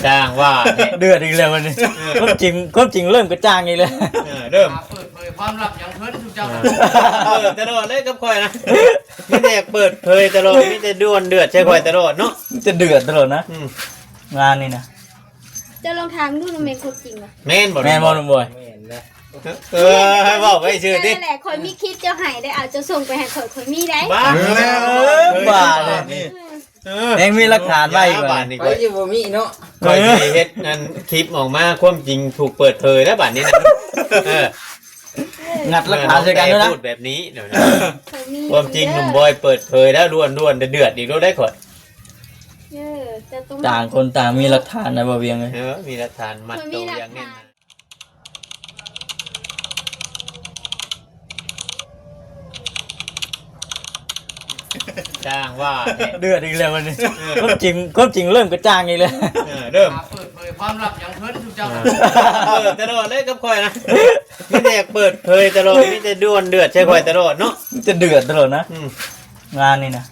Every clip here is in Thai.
จ้างว่าเดือดอีกแล้ววันนี้ก็จริงเริ่มกระจ่างอีกแล้วเริ่มเปิดเผยความลับอย่างเพิ่นทุกเจ้าตลอดเลยกับคอยนะไม่ได้เปิดเผยตลอดไม่ได้ด้วนเดือดใช่คอยตลอดเนาะจะเดือดตลอดนะงานนี่นะจะลองถามดูนะแม่คนจริงอ่ะแม่นบ่ลุงบอยให้บอกไปชื่อดินั่นแหละคอยมีคิดจะให้ได้เอาจะส่งไปให้คอยมีได้บ้าบ้าเลยเองมีหลักฐานไว้อีกว่าไปอยู่บ่มีเนาะคอยเฮ็ดนั่นคลิปออกมาความจริงถูกเปิดเผยแล้วบัดนี้นะงัดหลักฐานใส่กันด้วยนะพูดแบบนี้เดี๋ยวนะความจริงหนุ่มบอยเปิดเผยแล้วด้วนเดือดอีกแล้วได้ขอดต่างคนต่างมีหลักฐานนะบ่เวียงเลยมีหลักฐานมัดตัวอย่างนี้จ้างว่าเดือดอีกแล้ววันนี้ก็จริงเริ่มกระจ่างอีกแล้วเริ่มเปิดเผยความลับอย่างเพิ่นทุกเจ้าตลอดเลยกับคอยนะไม่ได้เปิดเผยตลอดไม่ได้ด้วนเดือดใช่คอยตลอดเนาะจะเดือดตลอดนะงานนี่นะ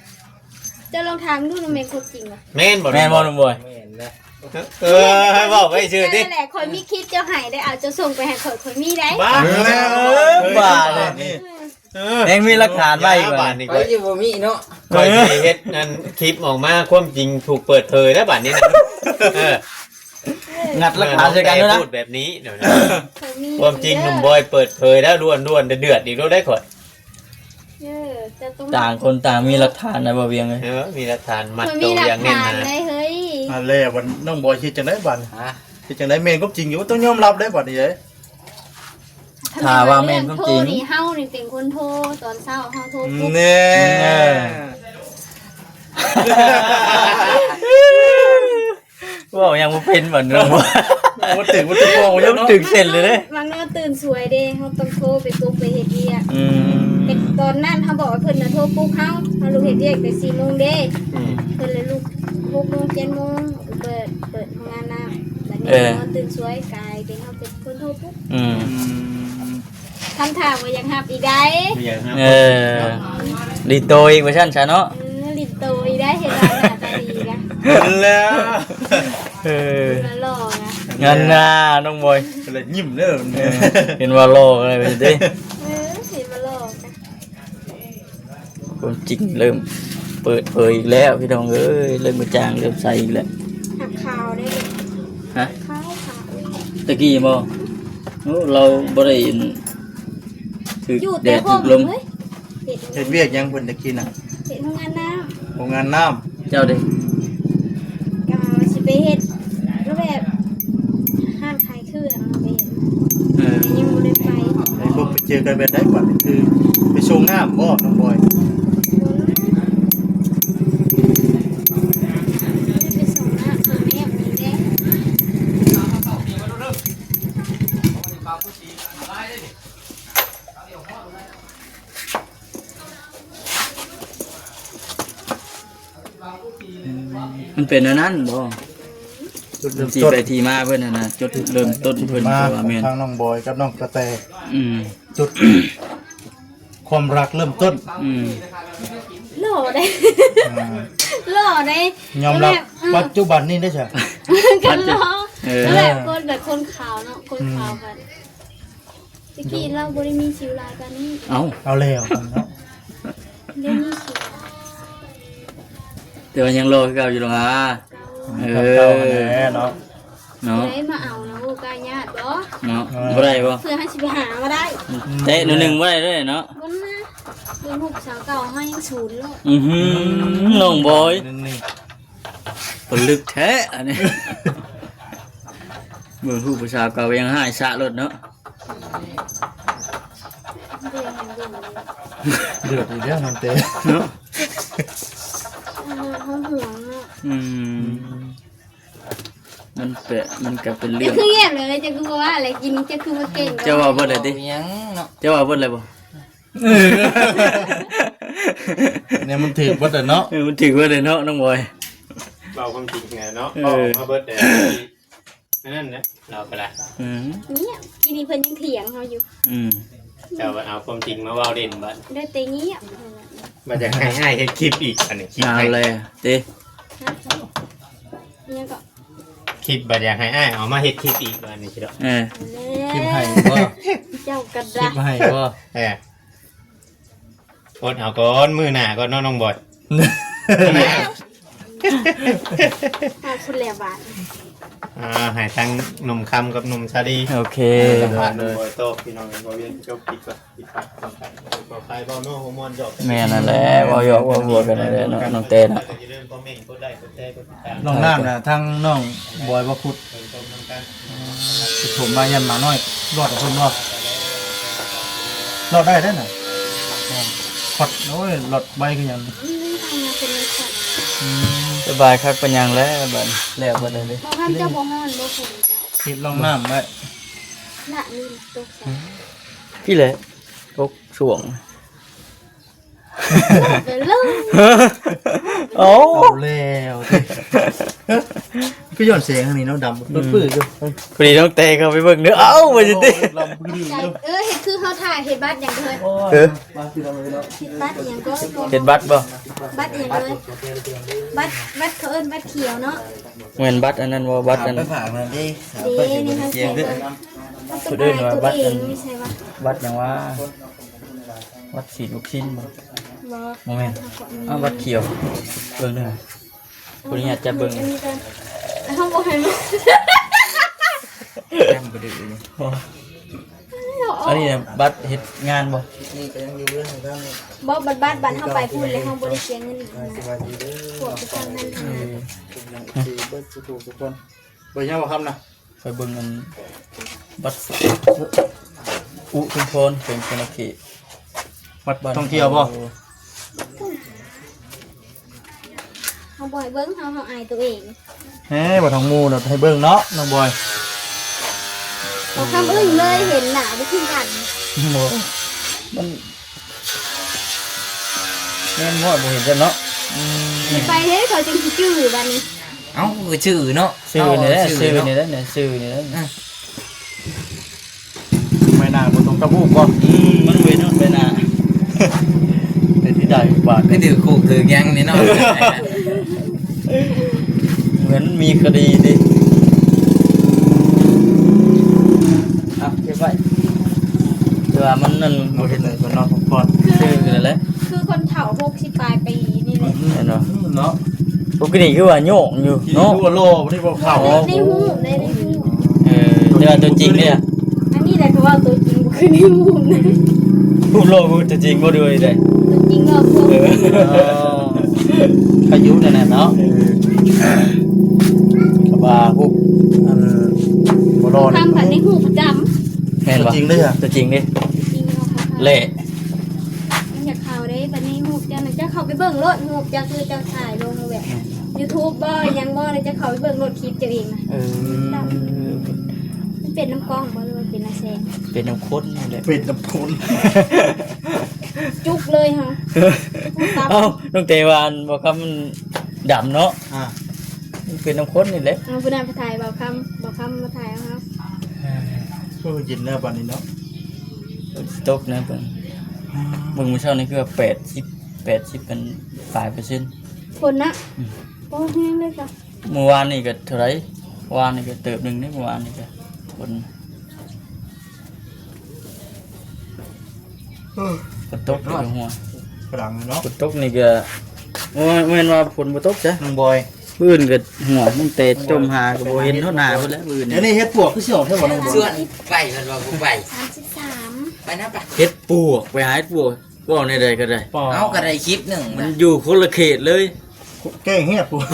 จะลองถามดูนะแม่คนจริงอ่ะแม่นบ่ลุงบอยให้บอกไปชื่อดินั่นแหละคอยมีคิดจะให้ได้เอาจะส่งไปให้คอยมีได้บ้าเลยเองมีหลักฐานไว้อีกว่าไปอยู่บ่มีเนาะคอยเฮ็ดนั่นคลิปออกมาความจริงถูกเปิดเผยแล้วบัดนี้นะงัดหลักฐานใส่กันด้วยนะพูดแบบนี้เดี๋ยวนะความจริงหนุ่มบอยเปิดเผยแล้วด้วนเดือดอีกแล้วได้ขอดต่างคนต่างมีหลักฐานนะบ่เวียงเลยมีหลักฐานมัดตัวอย่างแน่นนะเฮ้ยอะไรวันน้องบอยคิดจังได๋บัดคิดจังได๋แม่นก็จริงอยู่ต้องยอมรับได้บัดนี้เด้ถ้าว่าแม่นก็จริงนี่เฮานี่เป็นคนโทรตอนเช้าเฮาโทรปุ๊บแน่ว่ายังบ่เป็นบ่เนาะบ่ถึงฟ้องยังถึงเสร็จเลยเด้บางเนาะตื่นสวยเด้เฮาต้องโทรไปปลุกไปเฮ็ดเวียกแต่ตอนนั้นเฮาบอกว่าเพิ่นน่ะโทรปลุกเฮาลูกเฮ็ดเวียกแต่ 4:00 นเด้เพิ่นเลยลุก 6:00 น 7:00 นเปิดงานน้ำแล้วนี่นอนตื่นสวยกายเป็นเฮาเป็นคนโทรปลุกคำถามว่ายังหับอีกได้ดีโตอีกว่าซั่นซะเนาะลินโตอีกได้เห็นหน้าตาดีกะแล้วหล่อนะงั้นน่ะน้องบอยก็เลยยิ้มเด้อเห็นว่าหล่ออะไรไปดิเห็นว่าหล่อนะความจริงเริ่มเปิดเผยอีกแล้วพี่น้องเอ้ยเริ่มกระจ่างเริ่มใสอีกแล้วหักขาวได้ฮะขาวตะกี้บ่เราบ่ได้ถือแดดถือลมเฮ็ดเวียกยังเพิ่นตะกี้น่ะเฮ็ดโรงงานน้ำโรงงานน้ำเจ้าเด้ก็สิไปเฮ็ดรูปแบบห้างขายเครื่องเอาไปยังบ่ได้ไปพบไปเจอกันแบบได้บัดคือไปชงน้ำบ่น้องบอยมันเป็นอันนั้นบ่จุดเริ่มต้นไปที่มาเพิ่นน่ะจุดเริ่มต้นเพิ่นว่าแม่นทางน้องบอยกับน้องกระแตจุด ความรักเริ่มต้นหล่อได้หล่อได้ยอมรับปัจจุบันนี้ได้ใช่กันหล่อแบบคนขาวเนาะคนขาวกันตะกี้เราบ่ได้มีสิวลายกันนี่เอาแล้วเนาะเดี๋ยวนี้สิแต่ว่ายังรอคือเก่าอยู่หรอกเก่าแน่เนาะได้มาเอานะลูกกาญาติบ่เนาะบ่ได้บ่เพื่อให้สิไปหามาได้เตะนึงบ่ได้เนาะบ่นะเดือน6สาวเก่าให้ยังศูนย์เลยน้องบอยปลึกแท้อันนี้เบิ่งผู้ผู้สาวเก่ายังหายสะรถเนาะเดือดอีกแล้วน้องเต้เนาะเขาห่วงเนาะมันก็เป็นเรื่องคือเงียบเลยจะคือว่าอะไรกินจะคือว่าเก่งจะว่าบ่ได้ติจะว่าบ่ได้บ่เนี่ยมันถึกบ่ได้เนาะมันถึกบ่ได้เนาะน้องบอยเบาความจริงไงเนาะมาเบิดแต่นั่นนะเราไปละเนี่ยกินนี่เพิ่นยังเถียงเฮาอยู่จะเอาความจริงมาเว้าเด่นบัดได้แต่เงียบมันจะให้เฮ็ดคลิปอีกอันนี้คลิปอะไรติเนี่ยก็ คลิปบัดอยากให้อ้ายเอามาเฮ็ดคลิปอีกบัดนี้สิเด้อ คลิปให้บ่ เจ้ากระ คลิ ดา ปให้บ่ อดเอาก่อนมื้อหน้าก่อนเนาะน้องบอย หาคุณแหลบาท ให้ทั้งหนุ่มคำกับหนุ่มชาดี โอเค สัมภาษณ์หนุ่มบอยโตพี่น้องบ่เวียนจบคลิปก่อนปิดปากทำกันบ่ใครบ่โน้โฮมอนจบ แม่นั่นแหละเว้าหยอกเว้าหัวกันนั่นแหละเนาะน้องเต้เนาะ อย่าลืมคอมเมนต์กดไลค์กดแชร์กดติดตาม น้องน้ำน่ะทั้งน้องบอยบ่พุด เพิ่มเติมนำกัน สิผมมายันหมาน้อยรอดกับเพิ่นบ่รอดได้เด้อน่ะขอดโอ้ยรอดใบคือหยัง นี่ทำงานเป็นสัตว์ สบายคักปัญญังแล้วบัดแล้วบัดเลย บอกห้ามเจ้าบ่ฮ้อนบ่ฝนเจ้า คลิปลองน้ำไว้ ละนี่ตกใส่ พี่แหละกกช่วง ไปเลย โอ้ เอาแล้วพี่ย้อนเสียงทางนี้เนาะดำปื้อๆอยู่ พอดีน้องเต้เข้าไปเบิ่งเด้อเอ้าบ่สิติ ลำปื้อ ใจ ๆอยู่ เห็ดคือเขาถ่ายเห็ดบัตรอย่างเลย โอ้ เอย อ มาสิเราเลยเนาะ เห็ดบัตรอย่างก็ เห็นบัตรบ่ บัตรอย่างเลยบัตรเขาเอิ้นบัตรเขียวเนาะ เหมือนบัตรอันนั้นบ่บัตรอัน ไปผ่ามันดิ เด้นี่เขาใส่เบิ่งเขาต้องถ่ายตัวเองไม่ใช่ว่า บัตรหยังว่าบัตรฉีดลูกชิ้นบ่ บ่ โมเมนต์อ้าวบัตรเขียวเบิ่งเด้อคนนี้จะเบิ่ง เขาบอกให้มัน แอมบ่ดื้อเลยอันนี้น่ะบัตรเฮ็ดงานบ่ นี่ก็ยังอยู่เรื่องของท่าน บ่บัตรเข้าไปพูดเลยเขาบ่ได้เสียเงินอีกนะ สบายดีเด้อ พวกไปทำนั่นทำนี่ ดีเบิดสุขทุกคนเบิ่งยังบ่คำนะ ไปเบิ่งอันบัตรอุทุมพรเป็นคนละเขต วัดท่องเที่ยวบ่ เขาบ่ให้เบิ่งเขาอายตัวเอง แหมบ่ทองหมู่เนาะให้เบิ่งเนาะน้องบอย เขาคำอึ้งเลยเห็นหน้าไปขึ้นกัน บ่มันแม่นบ่บ่เห็นจังเนาะ ไปเฮ้ยเขาจึงสิจื้อบัดนี้ เอ้าคือชื่อเนาะ ชื่อนี่แหละชื่อนี่แหละเนี่ยชื่อนี่แหละ ไม่น่าบ่ตรงกับรูปบ่ มันเว้นไปน่ะ เป็นที่ใดบาด ก็ถือคู่ถือยังนี่เนาะ เหมือนมีคดีดิอ่ะเก็บไว้แต่ว่ามันนั่น บ่ บ่ เห็ เห็ น น เลยคนนอนพักผ่อน ชื่อนั่นแหละ คือคนเฒ่า60ปลายปีนี่แหละ เห็นบ่ เนาะ ปกติคือว่าโยกอยู่ เนาะ เนาะ ทั่วโลกบ่ได้บ่เข้า ในหูในหู แต่ว่าตัวจริงเนี่ย อันนี้แหละคือว่าตัวจริงบ่คือในหูนะ ผู้โลกผู้ตัวจริงบ่ด้วยได้ ตัวจริงก็พวก พายุนั่นน่ะเนาะก็ว่าพวก อันบ่รอด ทำผันในหูประจ แม่นบ่ จริงเลยอ่ะ ตัวจริงดิ ำจริงเอาเขา เละ อยากเข้าได้บัดนี้หูเจ้าน่ะจะเข้าไปเบิ่งรถหูจะคือเจ้าถ่ายลงแบบ YouTube บ่ยังบ่เลยจะเข้าไปเบิ่งรถคลิปเจ้าเองนะ มันเป็นน้ำกล้องบ่หรือว่าเป็นน้ำแสง เป็นน้ำข้นนี่แหละ เป็ดน้ำคน จุกเลยฮะตับ เอ้าน้องเตวานบอกคำมันดำเนาะ อ่ะ มันเป็นน้ำข้นนี่แหละ เอาผู้นำมาถ่ายเบาคำมาถ่ายเอาครับ โอ้ยเย็นแล้วบัดนี้เนาะ สต็อกนะเบิ่งมึงมื้อเช้านี่คือว่า80เป็น5% คนนะโอ้ยเลยค่ะ เมื่อวานนี่ก็เท่าไหร่วานนี่ก็เติบหนึงนี่เมื่อวานนี่ก็คนฝนตกอยู่หัว ฝรั่งเนาะ ฝนตกนี่ก็โอ้ยแม่นว่าฝนบ่ตกจ้ะ น้องบอย พื้นก็หัวมันเตะจมหาก็บ่เห็นเท่าหน้าเพิ่นแล้วพื้น เดี๋ยวนี้เฮ็ดปวกคือสิออกเท่าบ่น้องบอย ส่วนไปกันว่ากูไป 33 ไปนะปะ เฮ็ดปวกไปหาเฮ็ดปวกบ่เอาในใดก็ได้ ปอ เอากระไรคลิปหนึ่ง มันอยู่คนละเขตเลย แกล้งเฮ็ดปวก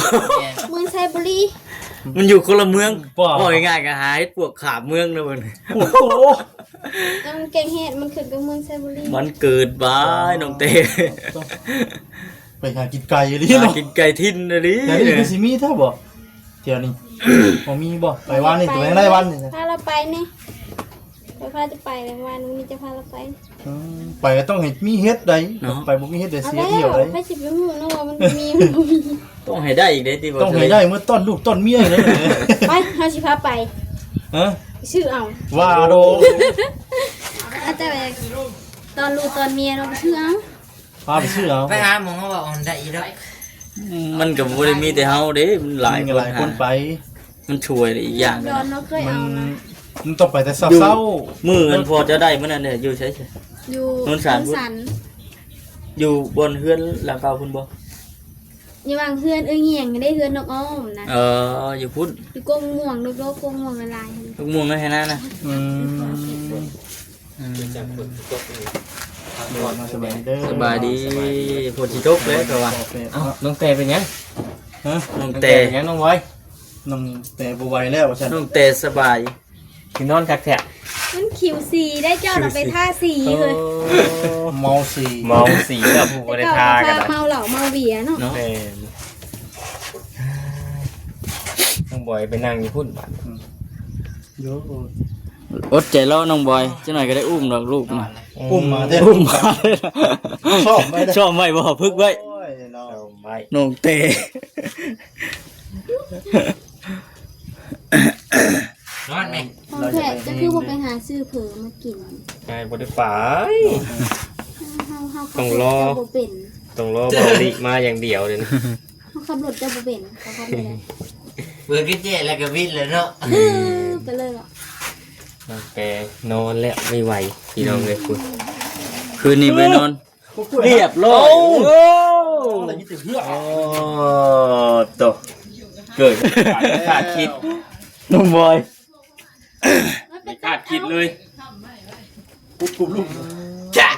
เมืองไซบุรี มันอยู่คนละเมือง ว้าว บอกง่ายๆก็หาเฮ็ดปวกขาบเมืองนะเพิ่น โอ้โห มันเก่งเฮ็ดมันขึ้นกับเมืองไซบุรี มันเกิดบ้ายน้องเต้ ไปหากินไก่อยู่ดิ หา เนาะ กินไก่ทินนะดิ เดี๋ยวนี้คือสิมีแท้บ่เดี๋ยวนี้บ่มีบ่ไปวันนี้ตัวเองได้วันนี่นะ พาเราไปนี่พาจะไปเลยวันนี้จะพาเราไป ไปก็ต้องให้มีเฮ็ดได้ไปบ่มีเฮ็ดได้ เอา เสีย แล้ว เที่ยวได้ ไปสิไปหูเนาะว่ามันมีมันบ่มี ต้องให้ได้อีกเด้ที่บ่ ต้องให้ได้เมื่อต้นลูกต้นเมียเลย ไปเฮาสิพาไป ฮะ ชื่อเอา ว่าโด อาจจะไปตอนลูกตอนเมียเราไปชื่อเอา พาไปซื้อเอา ไปหาหมองเขาว่าอ่อนได้อีกแล้ว มันก็บ่ได้มีแต่เฮาเด้มันหลาย หลายคนไป มันช่วยอีกอย่าง ดอนเนาะเคย มัน เอานะ มันต้องไปแต่เศร้า มือเงินพอจะได้มื้อนั้นเนี่ยอยู่ใช่ อยู่ นนสัน อยู่บนเฮือนหลังเก่าพุ่นบ่ อยู่วางเฮือนเงียงได้เฮือนน้องอ้อมนะ อยู่พุ่น อยู่กงม่วงโลกกงม่วงละลาย ลูกม่วงนั่นให้นั่นนะ ๆสบายเด้อ สบายดีฝนสิตกแล้วก็ว่า เอ้าน้องแต่เป็นยัง ฮะ น้อง น้อง เต แต่เป็นยังน้องไว้ น้องแต่บ่ไหวแล้วว่าซั่น น้องเตสบาย กินนอนคักแท้ มันคิวสีได้เจ้าน่ะไปท่าสีเลย เมาสี มองสีกับผู้บ่ได้ทากัน เมาเหล่าเมาเบียร์เนาะ เนาะ แม่นน้องบอยไปนั่งอยู่พุ่นบัด โย อดใจรอน้องบอยจังหน่อยก็ได้อุ้มดอกลูกมา อุ้มมาเด้ อุ้มมาเลยนะ ชอบไว้เด้อ ชอบไว้บ่พึกไว้ โอ้ยเนาะ เอาไว้ น้องเต นอนแม่ ของแขกก็คือบ่ไปหาซื้อเผลอมากิน ไงบ่ได้ฝ่าย เฮา ต้องรอ บ่เป็น ต้องรอเบาดิมาอย่างเดียวเลยนะ เฮาขับรถจะบ่เป็นเขาขับไม่ได้ เบื่อกินเจแล้วก็วินเลยเนาะ ไปเลยอ่ะ น้องแต่นอนแล้วไม่ไหวพี่น้องเลยคุณ คืนนี้ไปนอน เรียบร้อย อะไรนี่ติเหือ โอ้ตกเกิดคาดคิด น้องบอย ไม่คาดคิดเลย ปุ๊บปุ๊บลูก จ้ะ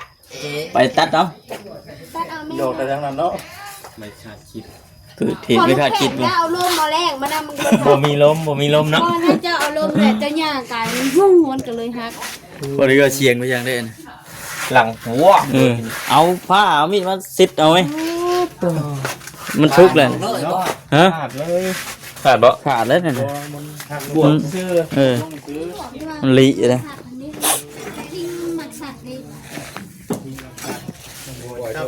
ไปตัดเนาะ ตัดเอาแม่ โยกแต่ทางนั้นเนาะ ไม่คาดคิด คือเหตุไม่คาดคิด บ่ บ่ เอาลมมาแรงมานำมันก็ บ่มีลมบ่มีลม พ เนาะ อถ้าเจ้าเอาลมแล้วเจ้าย่างกายมันยุ่งมันก็เลยฮัก พอดีก็เสียงไปอย่างได้นะ หลังหัว เอาผ้าเอามีดมาซิดเอาไหมมันทุกข์เลยฮะ ขาดเลยขาดบ่ ขาดแล้วเนี่ย มันหัก บวมมันลีเลย จริงหมักสัตว์นี่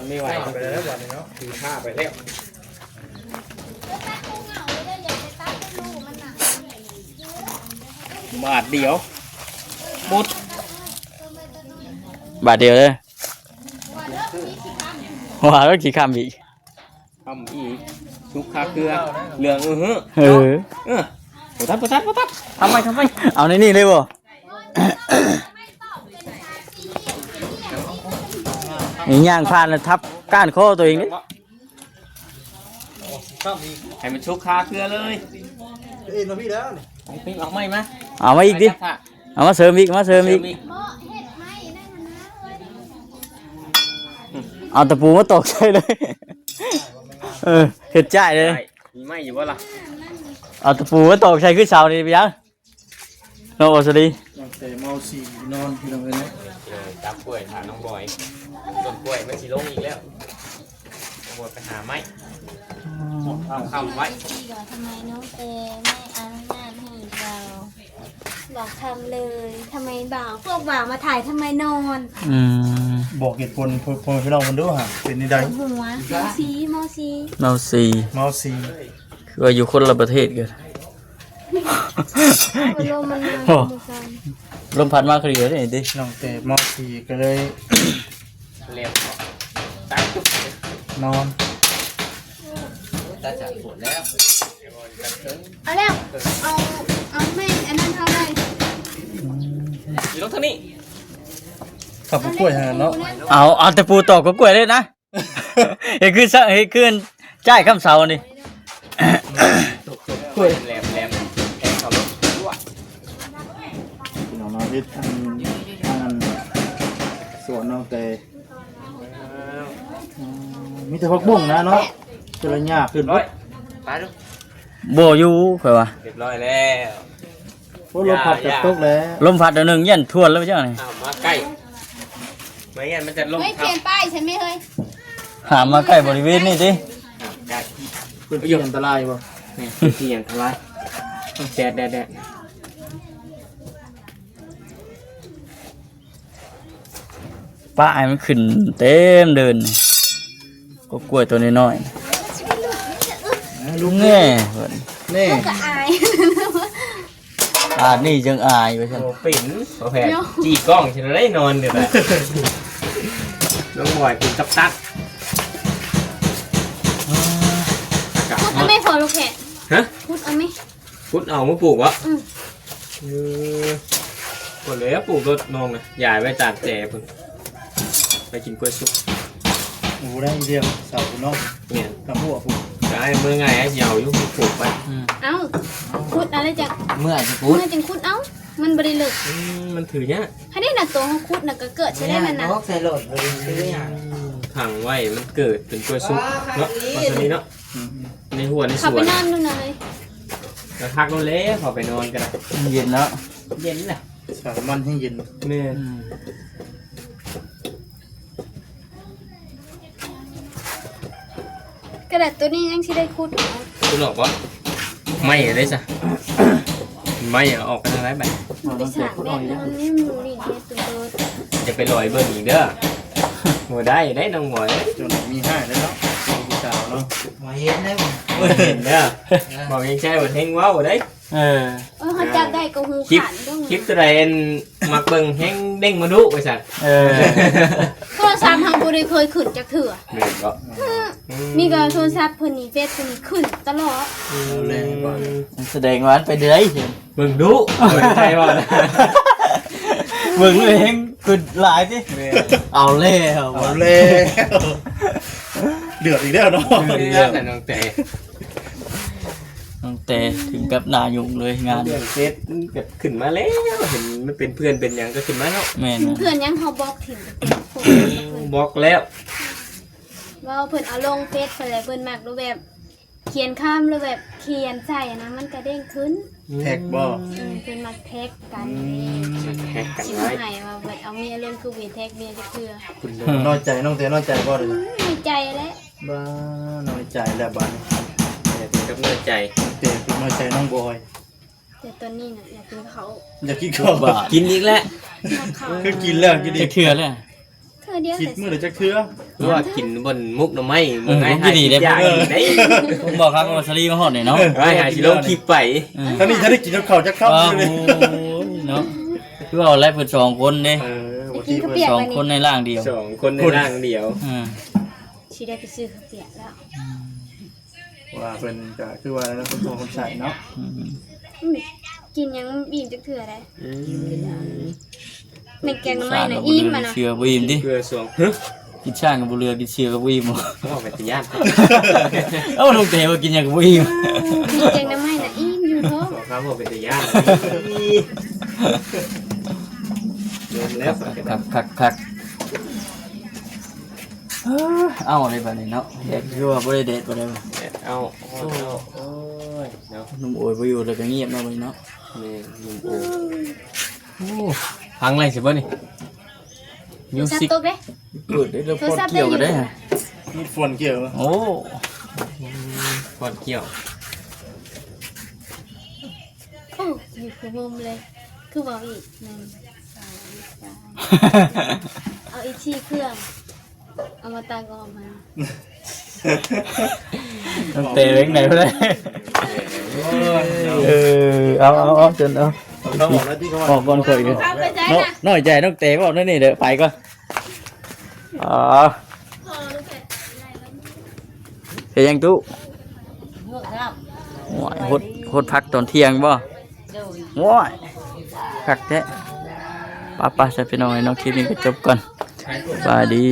ไม่ไหว ไปแล้ววันนี้เนาะ คือผ้าไปแล้ว บาทเดียวบุด บาทเดียวเลยว่าแล้วกี่คำอีก ทำอีกชุกคาเกลือเหลืองฮึ เออ ปทัดทำไม เอาในนี่เลยบ่ย่างผ่านแล้วทับก้านคอตัวเองนี่ ให้มันชุกคาเกลือเลย เอ็นมาพี่แล้วนี่ ปิ้งออกไหมมา เอามาอีกดิเอามาเสริมอีกมาเสริมอีกเอาตะปูมาตอกใส่เลยเห็ดจ่ายเลย มีไหมอยู่วะล่ะ เอาตะปูมาตอกใส่ขึ้นเสานี่ไปยังเราโอสดี แต่เมาสีนอนพี่น้องเอ้ยเนาะ จับกล้วยถามน้องบอยต้นกล้วยมันสีลงอีกแล้วบอยไปหาไม้เอาคำไว้ ทำไมน้องเตไม่อนุญาตให้เราบอกทำเลยทำไมบ่าวพวกบ่าวมาถ่ายทำไมนอน บอกเหตุผลพ่อพี่น้องมันด้วยฮะเป็นนี่ใด หัวมอซีมอซี เราสี่ เมาสี คือว่าอยู่คนละประเทศกัน ลมมันมา ลมพัดมากคือเดียวนี่ดิ น้องแต่เมาสีก็เลย เร็วตัดจุ๊บ นอน ตาจับปวดแล้ว เอาแล้วเอาแม่อันนั้นเท่าไหร่ อยู่ตรงนี้ ขับกล้วยฮะเนาะ เอาตะปูตอกก็กล้วยเลยนะเฮ้ยคือจ่ายคำเสานี่ กล้วยแหลมแทงเขาลงด้วย พี่น้องมาวิทย์ทางสวนน้องแต่มีแต่พักบุ้งนะเนาะจะระยากขึ้น ร้อ เว้ ย ย ไปดู โบอยู่ค่อยว่า เรียบร้อยแล้ว เพราะเราผัดกับตกแล้ว ลมพัดเดี๋ยวหนึงยันทวนแล้วเจ้านี่ มาใกล้ไม่งั้นมันจะลง ไม่เปลี่ยนป้ายใช่ไหมเฮ้ย หามาใกล้บริเวณนี่ดิ ใกล้ เป็นที่อันตรายป่ะ นี่ที่อย่างทลายแดด ป้าไอ้มันขึ้นเต็มเดินนี่ก็กล้วยตัวน้อย ลุง ๆแง่เพิ่น นี่ ก็อาย นี่จังอายไว้ซั่น โอ้ปิ่นโอเคจีกล้องฉันได้นอนเดี๋ยวนะน้องบอยกินกับตัก พูดเอาไม่พอลูกแขก ฮะ พูดเอาไม่ พุดเอามาปลูกวะคนเลยปลูกรถนองเลยยายไว้ตากแจพุ่นไปกินกล้วยสุก หมูได้เดียวเสาเนาะ เนี่ย กับหัวผม ได้เมื่อไงไอ้เหี่ยวยุ่งปลูกไป เอ้าขุดอะไรจาก เมื่อจะพูด เมื่อจึงขุดเอ้ามันบริลึก มันถือเนี่ย ให้ได้น่ะตัวเขาขุดน่ะก็เกิดใช่ได้มันน่ะ ใส่โหลดเลยซื้ออย่าง ถังไว้มันเกิดเป็นกล้วยสุกเนาะตอนนี้เนาะในหัวในส เขา ว ไป น นอนดูหน่อย แล้วพักนู่นเลยพอไปนอนกัน เย็นแล้ว เย็นแหละ สามันให้เย็น เนี่ย กระดาษตัวนี้ยังสิได้ขุดเอา คุณบอกว่าไม่ได้จ้ะไม่ออกไปทางไหนไป ไปสร้างแบบนั้นนี่มันนี่เฮ็ดตัวโต จะไปลอยเบิ้งอีกเด้อหัวได้น้องหมวย จนมีห้าแล้วเนาะมีสาวเนาะ มาเห็นได้บ่ เห็นเด้อบอกยังใช่ว่าเฮงว้าวได้ เเขาจับได้ก็หู คลิป ขาดด้วย คลิปตัวใดมักเบิ้งเฮงเด้งมาดุไปสัตว์ โทรศัพท์ทางบ่ได้เคยขึ้นจักเถื่อ เหนื่อยก็ มีก็โทรศัพท์เพิ่นนี่เฟซเพิ่นนี่ขึ้นตลอด เอาแรงก่อน แสดงว่าไปเดือยเห็น เบิ้งดุเบิ้งใช่ว่า เบิ่งเลยเฮงกดหลายสิเอาเลย เอาเลยเดือดอีกแล้วเนาะ เรื่องแต่น้องแต่ ตั้งแต่ถึงกับหนายุ่งเลยงาน เรื่องเฟซมันแบบขึ้นมาแล้วเห็นมันเป็นเพื่อนเป็นหยังก็ขึ้นมาแล้ว แม่น เพื่อนยังเขาบล็อกถิ่ม บล็อกแล้ว ว่าเพิ่นเอาลงเฟซเพิ่นเลยเพิ่นมักรูปแบบ เขียนข้ามหรือแบบเขียนใส่นะมันกระเด้งขึ้น แท็กบ่ เพิ่นมักแท็กกัน แฮกกัน สิ ไว้ ว่าให้ว่าเบิดเอาเมียลงคือเวียนแท็กเมียจะเคือ คุณ น้อยใจน้องเต้น้อยใจบ่เลย มีใจแล้ว บ้าน้อยใจแล้วบ้าน ถึงกับเนื้อใจ เต้คือน้อยใจน้องบอย แต่ตอนนี้น่ะอยากกินเขา อยากกินข้าวบ่า กินอีกแล้ว มักเขา คือกินแล้วกินอี จะ ก เชื่อเลย เธอเดียว คิด แต่ มื้อหรือจะเคือ หรือว่ากินบนมุกหน่อไม้มึงไง ผมกินดีได้ ยากได้ ผมบอกครับว่าสลีมาฮอดนี่เนาะ ไอ้หาชิโลคลิปไป ท่านี้จะได้กินข้าวจัก อ้า คำ ว เลย เนาะคือเอาแลเพิ่น2คนเด้ วันที่เพิ่น 2คนในร่างเดียว สองคนในร่างเดียว ชีได้ไปซื้อข้าวเปียกแล้ว ว่าเพิ่นก็คือว่าแล้วคนโตคนใส่เนาะ กินยังอิ่มจักเถื่อได้ในแกงน้ำมันน่ะอิ่มมานะ เชื่อบ่อิ่มดิ เพื่อสวง กินช่างกับบ่เรือกินเชื่อกับบ่อิ่ม เอาไปตีญาติ เอ้าลูกเต๋ว่ากินหยังกับบ่อิ่ม กินแกงน้ำมันน่ะอิ่มอยู่เถอะ บอกครับว่าเป็นตีญาติโยมแล้ว คักเอาอะไรแบบนี้เนาะเด็กคือว่าบ่ได้เด็ดบ่ได้ เอาโอ้ยเนาะ นุ่มโอยบ่อยู่แล้วก็เงียบเนาะบ่เนาะ นี่ลุงโอ้พังอะไรสิบ่นี่มิว ซับ สิก ตกเด้ เปิดได้แล้วพอดเกี่ยวกันได้ฮะ มีฝนเกี่ยว โอ้ พอดเกี่ยว โอ้อยู่คือมุมเลย คือบอกอีก1 2 3เอาอีกที่เครื่อง เอามาตั้งออกมา ต้องเตะเล็กไหนบ่ได้เอาจนเอา เราบอกแล้วที่เขา ออกก่อนเคยกัน เอาไปใจ เนาะ นะ น้อยใจต้องเตะบอกนั่นนี่เด้อไปก่อนอ๋อ พอลูกเสร็จ เฮ็ดยังตู้ หมดแล้ว โอ้ยโหดพักตอนเที่ยงบ่โอ้ยคักแท้ป้าๆจะไปนอนให้น้องคลิปนี้ก็จบก่อนสวัสดี